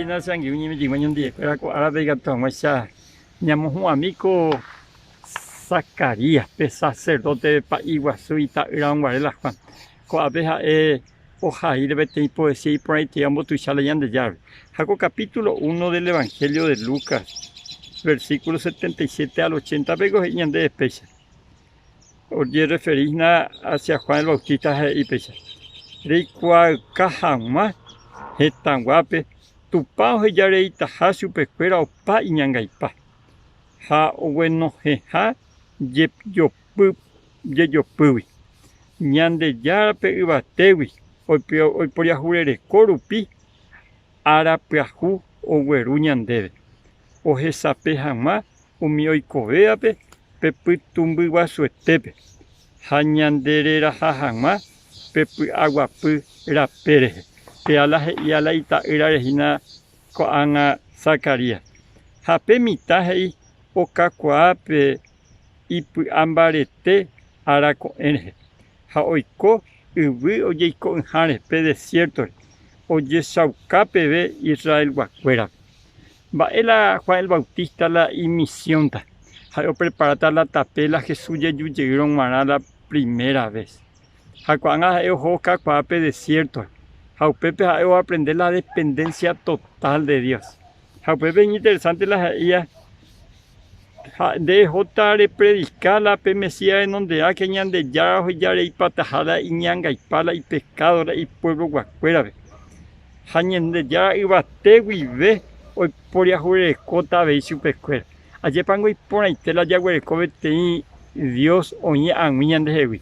referina sangue unimi de manhã dia. Era com árabe gatão, mas já tínhamos um amigo Zacarias, sacerdote para Iguaçu e Itaranguarela, Juan. Com a abeja Ojaí debe tener poesía y por ahí te amo tu chalayan de llave. Hago capítulo 1 del Evangelio de Lucas, versículo 77 al 80, pegos y de especie. Oye, referís hacia Juan el Bautista y pecha. Rey cual cajama, tan guape, tu pao ya rey tajasu pescuera o pa y ñangaipa. Ha o bueno jeja, yep yo pubi. Ñande ya pe ibatewi. Hoy por ya jurere corupi, ara piaju o hueruñan debe. O jesape jamás, o mi oicoveape, pepu tumbi guasuetepe. Jañanderera jajama, pepu aguapu rapere. Que a la ita era regina coanga Zacarías. Jape mitaje o cacuape y ambarete ara con enge. Ja oiko. Ubi oye con Janes, pe desierto, oye saucape ve Israel guacuera. Va el Juan el Bautista la misión ta. Ha preparada la tapela Jesús llegaron mara la primera vez. Ha cuanga ojo cacuape desierto. Ha pepe ha aprender la dependencia total de Dios. Ha pepe interesante la ella. De jotare predicar la Mesías en donde hay que ñande ya o ya y patajada y ñanga y pala y pescado y pueblo guacuera. Jañende ya y bategui ve hoy por ya jure cota ve su pescuera. Ayer pango y por ahí te la ya hueco te Dios o ñan de hewi.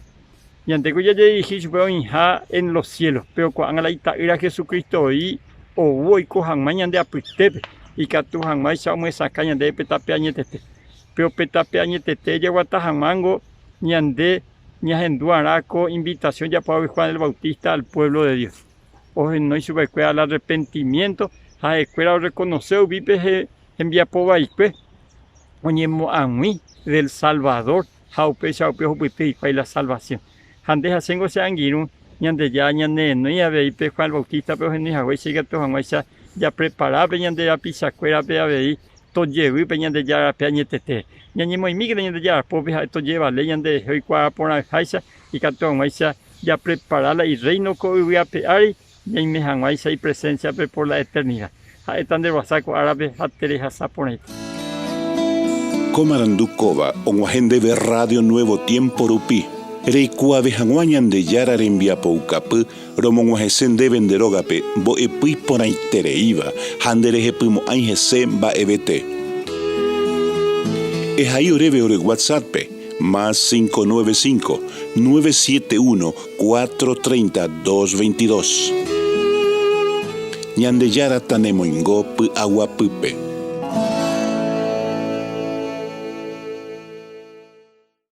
Ñande ya dije su hija en los cielos, pero cuando la ita era Jesucristo y o voy cojan mañana de apitepe y que tu jamás se me sacan de petapeañete. Pero petapeañe tete yaguatajamango ñande ñajenduaraco invitación ya para Juan el Bautista al pueblo de Dios. Oje no hizo escuela al arrepentimiento, a escuela reconocer vipe envía pobaikwe oñemo amui del Salvador, jaupe chaupe hopipe y la salvación. Antes hacengo se anguiru ñande ya ñande no ya veipe Juan el Bautista pero ni hagüey siga to hagüecha ya preparaba ñande ya pisacuera pe avei to llevi peñande ya peñetete ñañi muy migre ñande ya pobre to lleva le ñande hoy cua por la jaisa y catón maisa ya prepararla y reino co voy a peari y me hangwaisa y presencia por la eternidad a están de basaco árabe a tereja saponet Comarandukova onguajende de Radio Nuevo Tiempo Rupi Reikua de hangwañan de yara rembia poucapu romonguajesen de venderogape bo epui por ahí tereiva handereje pumo aingese ba ebete es ahí oreve ore WhatsApp más 595 971 430 222 ñande yara tanemo ingo pu agua pupe